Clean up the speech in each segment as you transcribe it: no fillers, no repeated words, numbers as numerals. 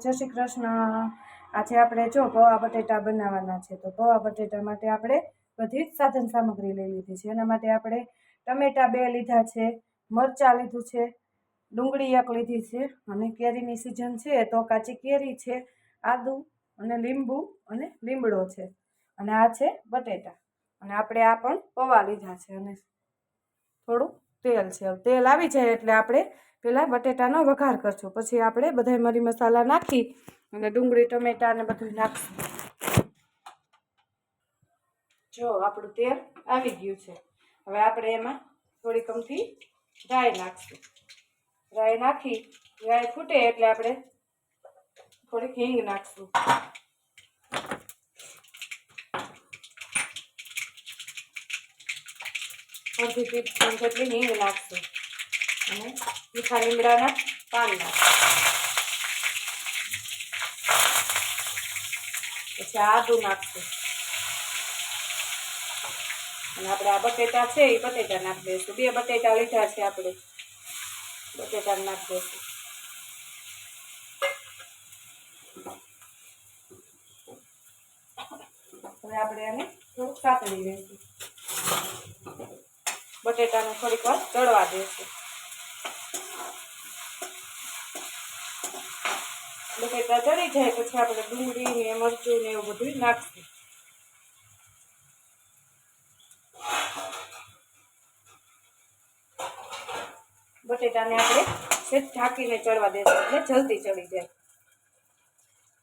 જય શ્રી કૃષ્ણ। આજે આપણે જો પૌવા બટેટા બનાવવાના છે। તો પૌવા બટેટા માટે આપણે બધી જ સાધન સામગ્રી લઈ લીધી છે। એના માટે આપણે ટમેટા 2 લીધા છે, મરચાં લીધું છે, ડુંગળી 1 લીધી છે, અને કેરીની સિઝન છે તો કાચી કેરી છે, આદુ અને લીંબુ અને લીમડો છે, અને આ છે બટેટા, અને આપણે આ પણ પૌવા લીધા છે, અને થોડું તેલ છે। તેલ આવી જાય એટલે આપણે પહેલાં બટેટાનો વઘાર કરશું, પછી આપણે બધા મરી મસાલા નાખી અને ડુંગળી ટમેટા ને બધું નાખશું। જો આપણું તેલ આવી ગયું છે। હવે આપણે એમાં થોડીક અમથી રાઈ નાખશું। રાઈ નાખી રાઈ ફૂટે એટલે આપણે થોડીક હિંગ નાખશું। અડધી ટીસ્પૂન જેટલી હિંગ નાખશું, અને મીઠા લીમડાના પાન નાખશું। પછી આદું નાખશું, અને આપણે આ બટેટા છે એ બટેટા નાખી દઈશું। 2 બટેટા લીધા છે આપણે, બટેટા નાખી દઈશું। હવે આપણે આને થોડુંક સાતળી લઈશું, બટેટાને થોડીક વાર ચડવા દઈશું। બટેટા ચડી જાય પછી આપણે ડુંગળી ને મરચું ને એવું બધું નાખશું। બટેટાને આપણે સેજ ઢાંકીને ચડવા દઈશું એટલે જલ્દી ચડી જાય।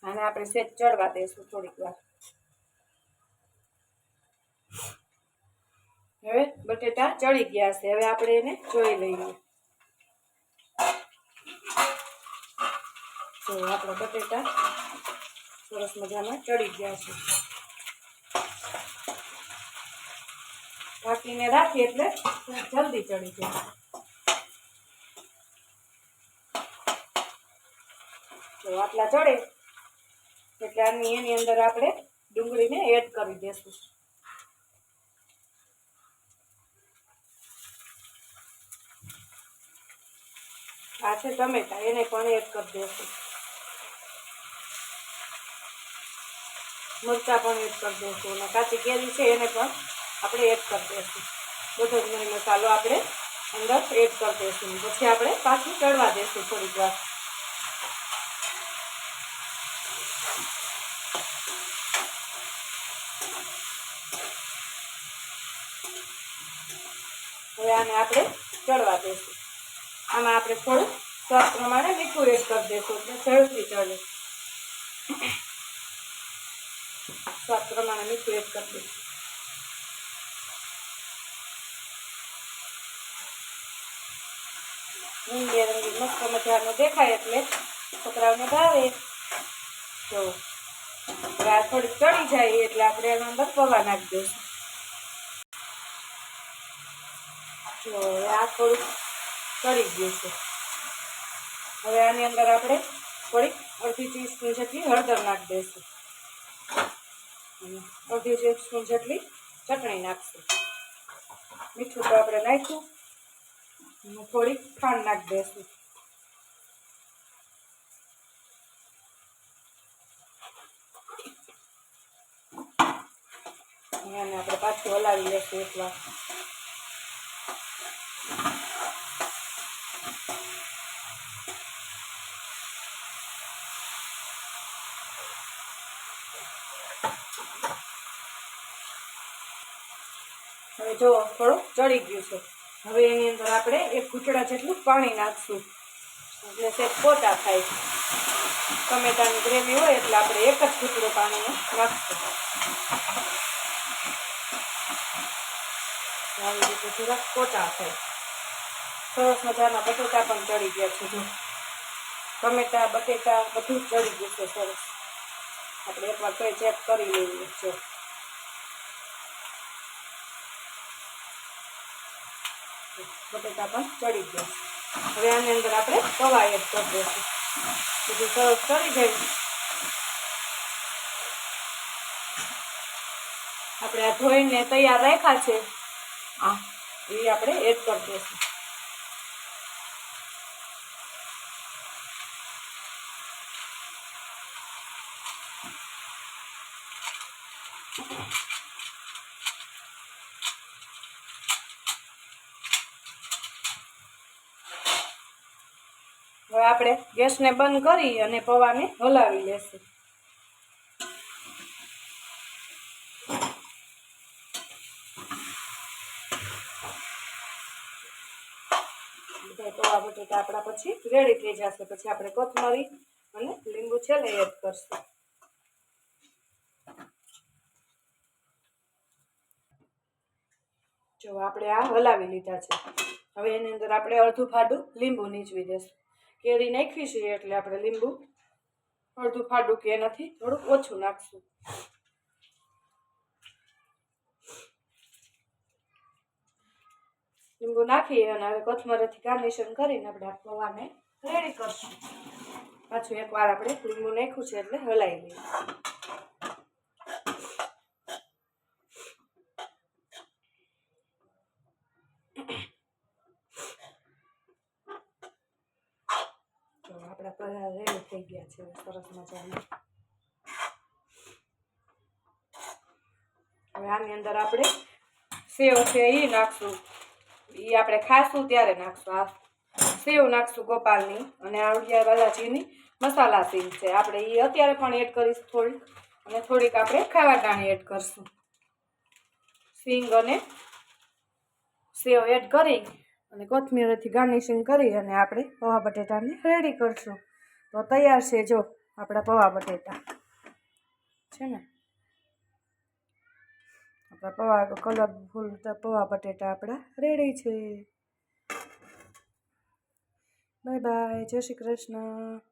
આને આપણે સેજ ચડવા દઈશું થોડીક વાર। હવે બટેટા ચડી ગયા છે, હવે આપણે એને જોઈ લઈએ। તો આપણા બટેટા સરસ મજાના ચડી ગયા છે। ઢાંકીને રાખીએ એટલે જલ્દી ચડી જાય। તો આટલા ચડે એટલે એની અંદર આપણે ડુંગળીને એડ કરી દઈશું। આ છે ટમેટા, એને પણ એડ કરી દઈશું। મરચાં પણ એડ કરી દઈશું, અને કાચી કેરી છે એને પણ આપણે એડ કરી દઈશું। બધો જ મરી મસાલો આપણે અંદર એડ કરી દઈશું, પછી આપણે પાછું ચડવા દઈશું થોડીક વાર। હવે આને આપણે ચડવા દઈશું। આમાં આપણે થોડું સ્વાદ પ્રમાણે મીઠું એડ કરી દઈશું એટલે જલ્દી ચડે। સ્વાદ પ્રમાણે મીઠું એડ કરી દઈશું। રંગબેરંગી મસ્ત મજાનો દેખાય એટલે છોકરાઓને ભાવે। તો આ થોડીક ચડી જાય એટલે આપણે એના અંદર પૌવા નાખી દઈશું। તો આ થોડુંક ચડી ગયું છે। હવે આની અંદર આપણે થોડીક અડધી ટીસ્પૂન જેટલી હળદર નાખી દઈશું, અડધી ટીસ્પૂન જેટલી ચટણી નાખશું। મીઠું તો આપણે નાખ્યું, થોડીક ખાંડ નાખી દઈશું। આને આપણે પાછું હલાવી લઈશું એકવાર। હવે જો થોડું ચડી ગયું છે, હવે એની અંદર આપણે 1 ઘૂંટડા જેટલું પાણી નાખશું એટલે સેજ પોચા થાય। ટમેટાની ગ્રેવી હોય એટલે આપણે 1 જ ઘૂંટડો પાણી નાખશું। આવી રીતે થોડાક પોચા થાય। સરસ મજાના બટેટા પણ ચડી ગયા છે, જો ટમેટા બટેટા બધું જ ચડી ગયું છે સરસ। આપણે એકવાર તો ચેક કરી લઈએ। જો બટેટા પણ ચડી ગયા। હવે આની અંદર આપણે પૌવા એડ કરી દઈશું, બધું સરસ ચડી જાય। આપણે આ ધોઈને તૈયાર રાખ્યા છે આ એ આપણે એડ કરી દઈશું। હવે આપણે ગેસને બંધ કરી અને પૌવાને હલાવી લેશું. બધા પૌવા બટેટા આપણા પછી રેડી થઈ જશે. પછી આપણે કોથમરી અને લીંબુ છેલ્લે એડ કરશું. જો આપણે આ હલાવી લીધા છે. હવે એની અંદર આપણે અડધું ફાડું લીંબુ નીચવી દેશું. કેરી નાખી છે એટલે આપણે લીંબુ અડધું ફાડું કે એનાથી થોડુંક ઓછું નાખશું. લીંબુ નાખી અને હવે કોથમરીથી ગાર્નિશિંગ કરીને આપણે આ પૌવાને રેડી કરશું. પાછું એકવાર આપણે લીંબુ નાખ્યું છે એટલે હલાવી લઈએ. તો આપણા પૌવા રેડી થઈ ગયા છે સરસ મજાના. હવે આની અંદર આપણે સેવ છે એ નાખશું. એ આપણે ખાશું ત્યારે નાખશું. આ સેવ નાખશું ગોપાલની અને આવડિયા બાલાજીની મસાલા સીંગ છે. આપણે એ અત્યારે પણ એડ કરીશું થોડીક, અને થોડીક આપણે ખાવાટાણી એડ કરશું. સીંગ અને સેવ એડ કરી અને કોથમીરથી ગાર્નિશિંગ કરી અને આપણે પૌવા બટેટાને રેડી કરશું. તો તૈયાર છે જો આપણા પૌવા બટેટા છે ને. આપણા પૌવા કલરફુલ પૌવા બટેટા આપણા રેડી છે. બાય બાય, જય શ્રી કૃષ્ણ.